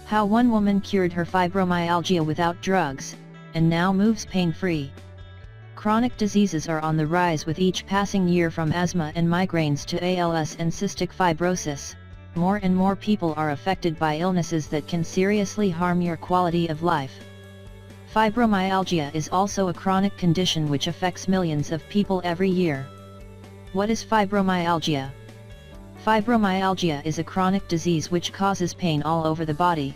How one woman cured her fibromyalgia without drugs, and now moves pain-free. Chronic diseases are on the rise with each passing year, from asthma and migraines to ALS and cystic fibrosis. More and more people are affected by illnesses that can seriously harm your quality of life. Fibromyalgia is also a chronic condition which affects millions of people every year. What is fibromyalgia? Fibromyalgia is a chronic disease which causes pain all over the body.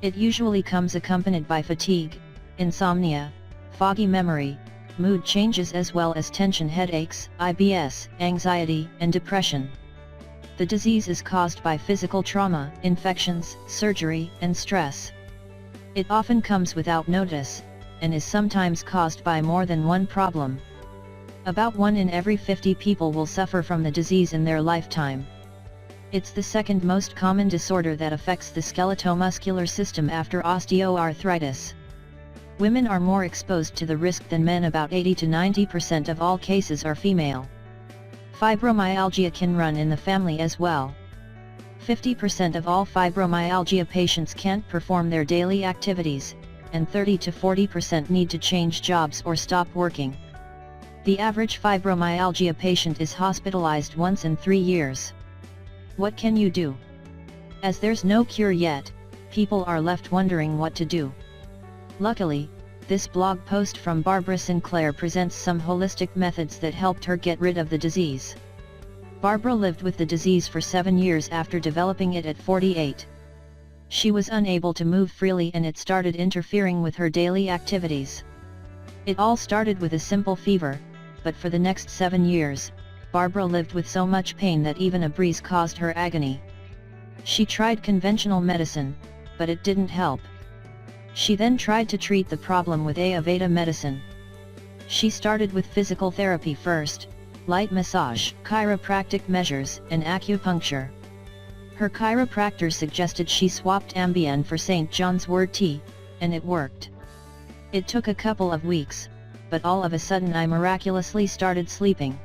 It usually comes accompanied by fatigue, insomnia, foggy memory, mood changes, as well as tension headaches, IBS, anxiety, and depression. The disease is caused by physical trauma, infections, surgery, and stress. It often comes without notice, and is sometimes caused by more than one problem. About 1 in every 50 people will suffer from the disease in their lifetime. It's the second most common disorder that affects the skeletal-muscular system after osteoarthritis. Women are more exposed to the risk than men. About 80 to 90% of all cases are female. Fibromyalgia can run in the family as well. 50% of all fibromyalgia patients can't perform their daily activities, and 30 to 40% need to change jobs or stop working. The average fibromyalgia patient is hospitalized once in 3 years. What can you do? As there's no cure yet, people are left wondering what to do. Luckily, this blog post from Barbara Sinclair presents some holistic methods that helped her get rid of the disease. Barbara lived with the disease for 7 years after developing it at 48. She was unable to move freely, and it started interfering with her daily activities. It all started with a simple fever, but for the next 7 years, Barbara lived with so much pain that even a breeze caused her agony. She tried conventional medicine, but it didn't help. She then tried to treat the problem with Ayurveda medicine. She started with physical therapy first, light massage, chiropractic measures, and acupuncture. Her chiropractor suggested she swapped Ambien for St. John's wort tea, and it worked. It took a couple of weeks, but all of a sudden I miraculously started sleeping.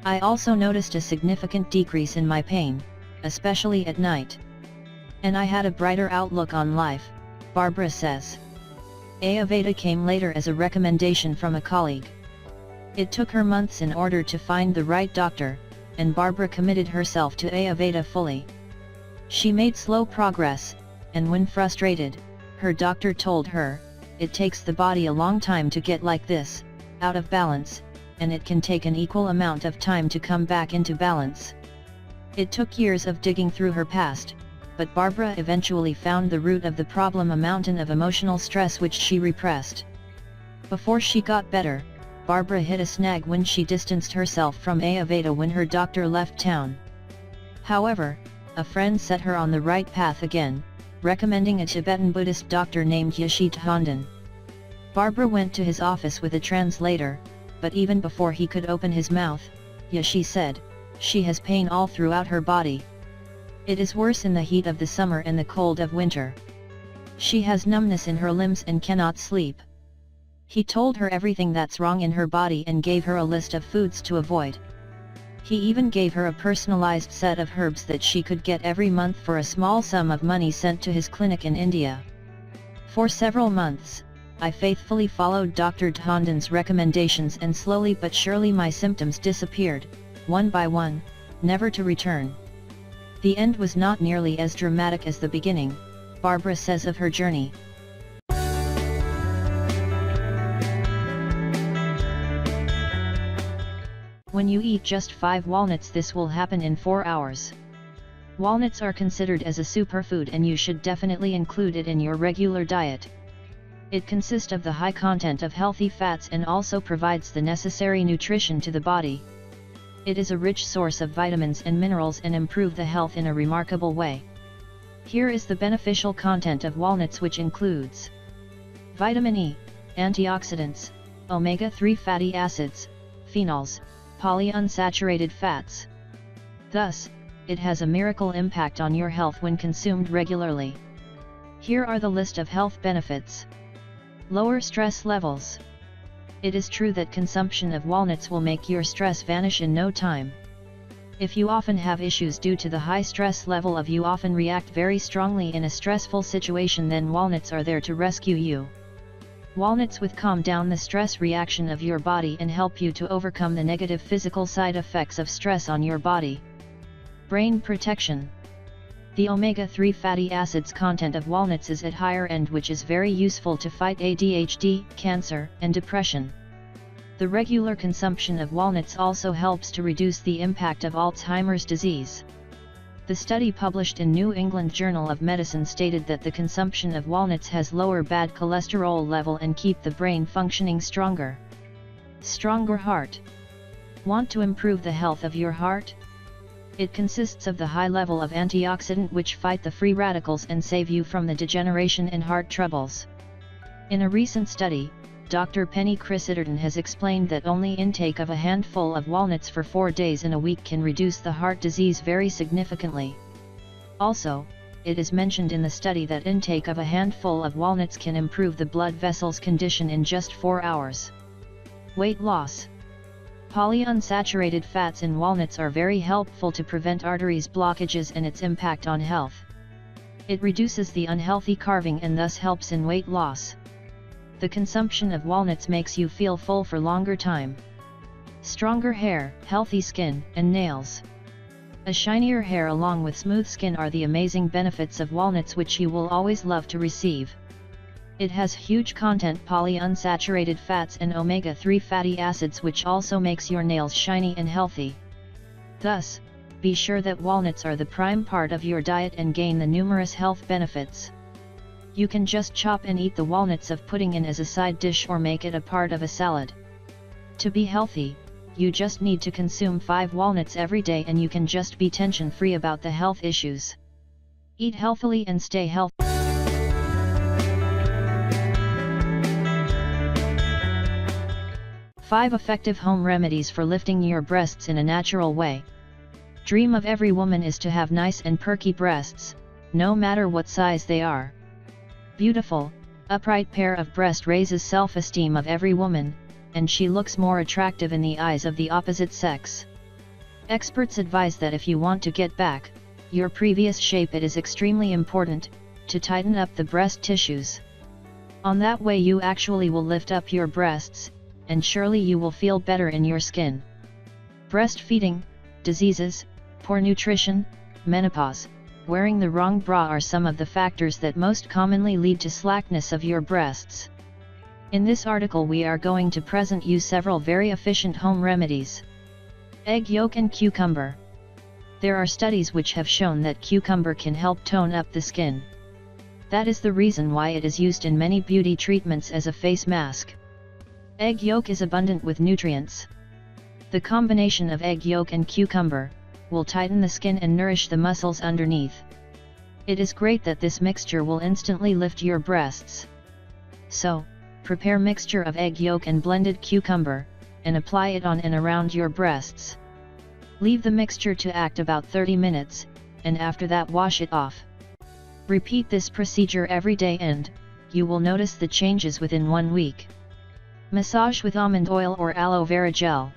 I also noticed a significant decrease in my pain, especially at night. And I had a brighter outlook on life, Barbara says. Ayurveda came later as a recommendation from a colleague. It took her months in order to find the right doctor, and Barbara committed herself to Ayurveda fully. She made slow progress, and when frustrated, her doctor told her, "It takes the body a long time to get like this, out of balance, and it can take an equal amount of time to come back into balance." It took years of digging through her past, but Barbara eventually found the root of the problem, a mountain of emotional stress which she repressed. Before she got better, Barbara hit a snag when she distanced herself from Ayurveda when her doctor left town. However, a friend set her on the right path again, recommending a Tibetan Buddhist doctor named Yashi Tandon. Barbara went to his office with a translator, but even before he could open his mouth, Yashi said, "She has pain all throughout her body. It is worse in the heat of the summer and the cold of winter. She has numbness in her limbs and cannot sleep." He told her everything that's wrong in her body and gave her a list of foods to avoid. He even gave her a personalized set of herbs that she could get every month for a small sum of money sent to his clinic in India. For several months, I faithfully followed Dr. Tandon's recommendations, and slowly but surely my symptoms disappeared, one by one, never to return. The end was not nearly as dramatic as the beginning, Barbara says of her journey. When you eat just 5 walnuts, this will happen in 4 hours. Walnuts are considered as a superfood, and you should definitely include it in your regular diet. It consists of the high content of healthy fats and also provides the necessary nutrition to the body. It is a rich source of vitamins and minerals and improve the health in a remarkable way. Here is the beneficial content of walnuts, which includes vitamin E, antioxidants, omega-3 fatty acids, phenols, polyunsaturated fats. Thus, it has a miracle impact on your health when consumed regularly. Here are the list of health benefits. Lower stress levels. It is true that consumption of walnuts will make your stress vanish in no time. If you often have issues due to the high stress level of you often react very strongly in a stressful situation, then walnuts are there to rescue you. Walnuts with calm down the stress reaction of your body and help you to overcome the negative physical side effects of stress on your body. Brain protection. The omega-3 fatty acids content of walnuts is at higher end, which is very useful to fight ADHD, cancer, and depression. The regular consumption of walnuts also helps to reduce the impact of Alzheimer's disease. The study published in New England Journal of Medicine stated that the consumption of walnuts has lower bad cholesterol level and keep the brain functioning stronger. Stronger heart. Want to improve the health of your heart? It consists of the high level of antioxidant which fight the free radicals and save you from the degeneration and heart troubles. In a recent study, Dr. Penny Crisitterton has explained that only intake of a handful of walnuts for 4 days in a week can reduce the heart disease very significantly. Also, it is mentioned in the study that intake of a handful of walnuts can improve the blood vessels condition in just 4 hours. Weight loss. Polyunsaturated fats in walnuts are very helpful to prevent arteries blockages and its impact on health. It reduces the unhealthy carving and thus helps in weight loss. The consumption of walnuts makes you feel full for longer time. Stronger hair, healthy skin, and nails. A shinier hair along with smooth skin are the amazing benefits of walnuts which you will always love to receive. It has huge content polyunsaturated fats and omega-3 fatty acids which also makes your nails shiny and healthy. Thus, be sure that walnuts are the prime part of your diet and gain the numerous health benefits. You can just chop and eat the walnuts of pudding in as a side dish or make it a part of a salad. To be healthy, you just need to consume 5 walnuts every day and you can just be tension-free about the health issues. Eat healthily and stay healthy. Five effective home remedies for lifting your breasts in a natural way. Dream of every woman is to have nice and perky breasts, no matter what size they are. Beautiful, upright pair of breast raises self-esteem of every woman, and she looks more attractive in the eyes of the opposite sex. Experts advise that if you want to get back your previous shape, it is extremely important to tighten up the breast tissues. On that way you actually will lift up your breasts, and surely you will feel better in your skin. Breastfeeding, diseases, poor nutrition, menopause, wearing the wrong bra are some of the factors that most commonly lead to slackness of your breasts. In this article we are going to present you several very efficient home remedies. Egg yolk and cucumber. There are studies which have shown that cucumber can help tone up the skin. That is the reason why it is used in many beauty treatments as a face mask. Egg yolk is abundant with nutrients. The combination of egg yolk and cucumber will tighten the skin and nourish the muscles underneath. It is great that this mixture will instantly lift your breasts. So, prepare mixture of egg yolk and blended cucumber, and apply it on and around your breasts. Leave the mixture to act about 30 minutes, and after that wash it off. Repeat this procedure every day and you will notice the changes within 1 week. Massage with almond oil or aloe vera gel.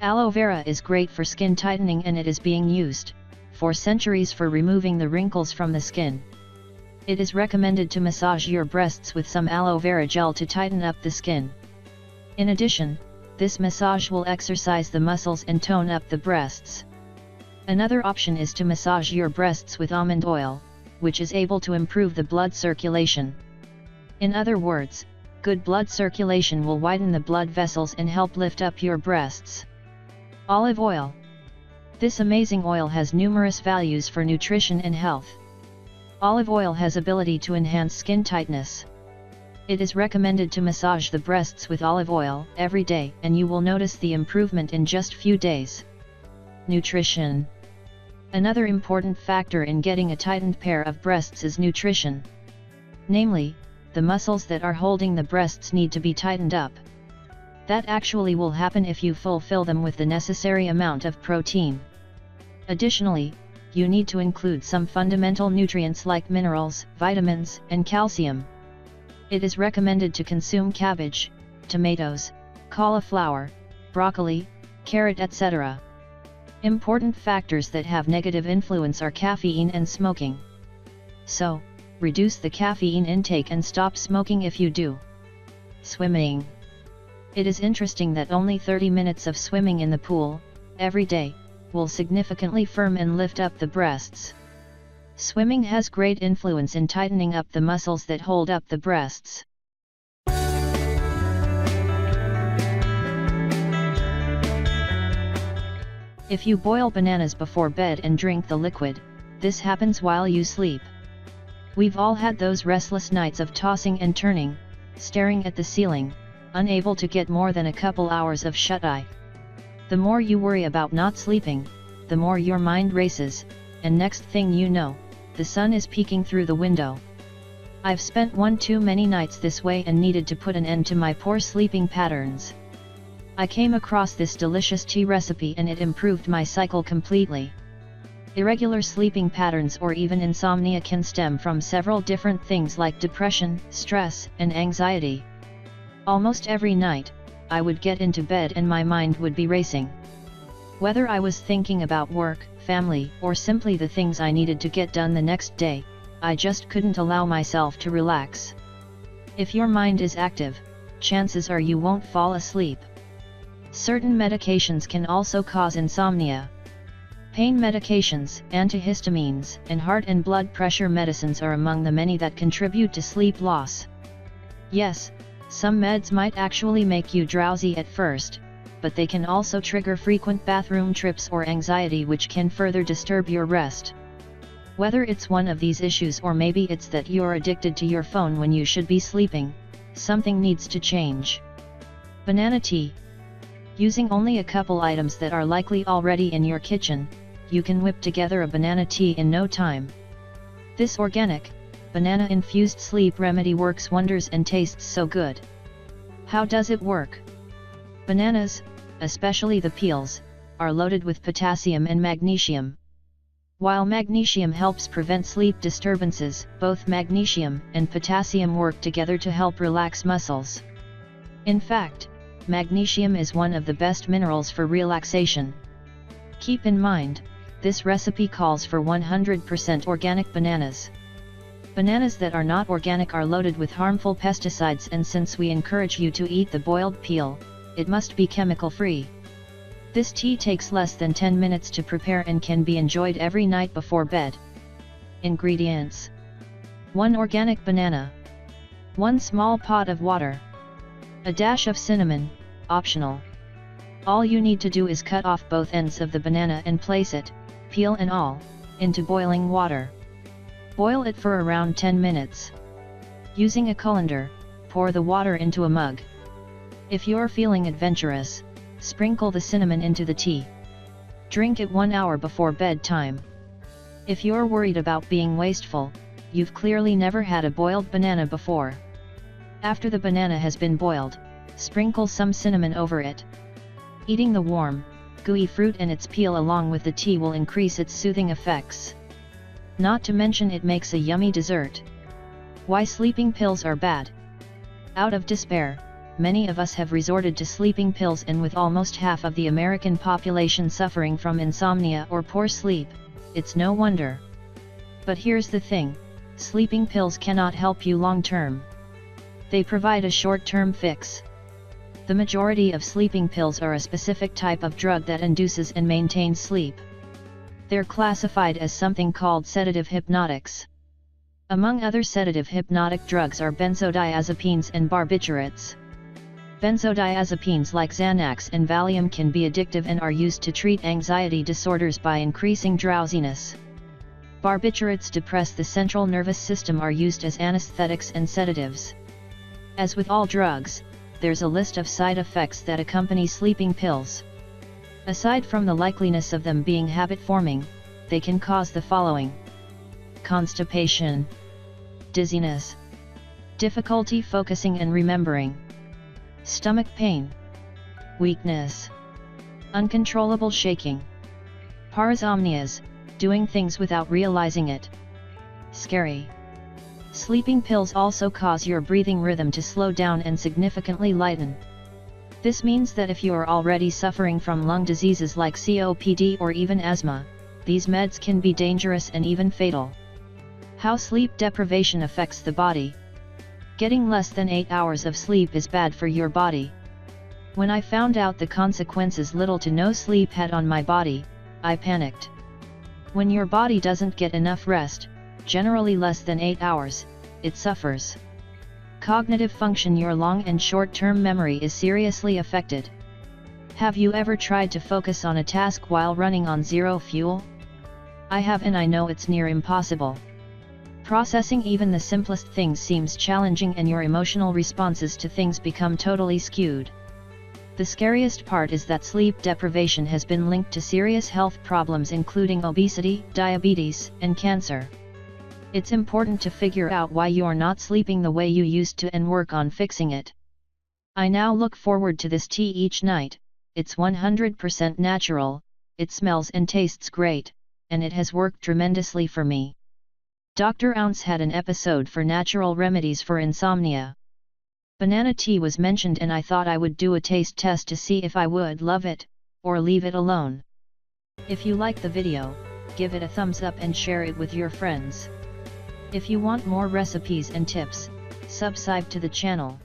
Aloe vera is great for skin tightening and it is being used for centuries for removing the wrinkles from the skin. It is recommended to massage your breasts with some aloe vera gel to tighten up the skin. In addition, this massage will exercise the muscles and tone up the breasts. Another option is to massage your breasts with almond oil, which is able to improve the blood circulation. In other words, good blood circulation will widen the blood vessels and help lift up your breasts. Olive oil. This amazing oil has numerous values for nutrition and health. Olive oil has ability to enhance skin tightness. It is recommended to massage the breasts with olive oil every day and you will notice the improvement in just few days. Nutrition. Another important factor in getting a tightened pair of breasts is nutrition. Namely, the muscles that are holding the breasts need to be tightened up. That actually will happen if you fulfill them with the necessary amount of protein. Additionally, you need to include some fundamental nutrients like minerals, vitamins, and calcium. It is recommended to consume cabbage, tomatoes, cauliflower, broccoli, carrot, etc. Important factors that have negative influence are caffeine and smoking. So, reduce the caffeine intake and stop smoking if you do. Swimming. It is interesting that only 30 minutes of swimming in the pool, every day, will significantly firm and lift up the breasts. Swimming has great influence in tightening up the muscles that hold up the breasts. If you boil bananas before bed and drink the liquid, this happens while you sleep. We've all had those restless nights of tossing and turning, staring at the ceiling, unable to get more than a couple hours of shut-eye. The more you worry about not sleeping, the more your mind races, and next thing you know, the sun is peeking through the window. I've spent one too many nights this way and needed to put an end to my poor sleeping patterns. I came across this delicious tea recipe and it improved my cycle completely. Irregular sleeping patterns or even insomnia can stem from several different things like depression, stress, and anxiety. Almost every night, I would get into bed and my mind would be racing. Whether I was thinking about work, family, or simply the things I needed to get done the next day, I just couldn't allow myself to relax. If your mind is active, chances are you won't fall asleep. Certain medications can also cause insomnia. Pain medications, antihistamines, and heart and blood pressure medicines are among the many that contribute to sleep loss. Yes, some meds might actually make you drowsy at first, but they can also trigger frequent bathroom trips or anxiety which can further disturb your rest. Whether it's one of these issues or maybe it's that you're addicted to your phone when you should be sleeping, something needs to change. Banana tea. Using only a couple items that are likely already in your kitchen, you can whip together a banana tea in no time. This organic, banana-infused sleep remedy works wonders and tastes so good. How does it work? Bananas, especially the peels, are loaded with potassium and magnesium. While magnesium helps prevent sleep disturbances, both magnesium and potassium work together to help relax muscles. In fact, magnesium is one of the best minerals for relaxation. Keep in mind, this recipe calls for 100% organic bananas. Bananas that are not organic are loaded with harmful pesticides, and since we encourage you to eat the boiled peel, it must be chemical-free. This tea takes less than 10 minutes to prepare and can be enjoyed every night before bed. Ingredients: 1 organic banana, 1 small pot of water, a dash of cinnamon, optional. All you need to do is cut off both ends of the banana and place it, peel and all, into boiling water. Boil it for around 10 minutes. Using a colander, pour the water into a mug. If you're feeling adventurous, sprinkle the cinnamon into the tea. Drink it 1 hour before bedtime. If you're worried about being wasteful, you've clearly never had a boiled banana before. After the banana has been boiled, sprinkle some cinnamon over it. Eating the warm, gooey fruit and its peel along with the tea will increase its soothing effects. Not to mention it makes a yummy dessert. Why sleeping pills are bad? Out of despair, many of us have resorted to sleeping pills, and with almost half of the American population suffering from insomnia or poor sleep, it's no wonder. But here's the thing, sleeping pills cannot help you long term. They provide a short-term fix. The majority of sleeping pills are a specific type of drug that induces and maintains sleep. They're classified as something called sedative hypnotics. Among other sedative hypnotic drugs are benzodiazepines and barbiturates. Benzodiazepines like Xanax and Valium can be addictive and are used to treat anxiety disorders by increasing drowsiness. Barbiturates depress the central nervous system, are used as anesthetics and sedatives. As with all drugs, there's a list of side effects that accompany sleeping pills. Aside from the likeliness of them being habit-forming, they can cause the following: constipation, dizziness, difficulty focusing and remembering, stomach pain, weakness, uncontrollable shaking, parasomnias, doing things without realizing it. Scary. Sleeping pills also cause your breathing rhythm to slow down and significantly lighten. This means that if you are already suffering from lung diseases like COPD or even asthma, these meds can be dangerous and even fatal. How sleep deprivation affects the body. Getting less than 8 hours of sleep is bad for your body. When I found out the consequences little to no sleep had on my body, I panicked. When your body doesn't get enough rest, generally less than 8 hours, it suffers. Cognitive function, your long and short-term memory is seriously affected. Have you ever tried to focus on a task while running on zero fuel? I have, and I know it's near impossible. Processing even the simplest things seems challenging, and your emotional responses to things become totally skewed. The scariest part is that sleep deprivation has been linked to serious health problems including obesity, diabetes, and cancer. It's important to figure out why you're not sleeping the way you used to and work on fixing it. I now look forward to this tea each night. It's 100% natural, it smells and tastes great, and it has worked tremendously for me. Dr. Ounce had an episode for natural remedies for insomnia. Banana tea was mentioned, and I thought I would do a taste test to see if I would love it, or leave it alone. If you like the video, give it a thumbs up and share it with your friends. If you want more recipes and tips, subscribe to the channel.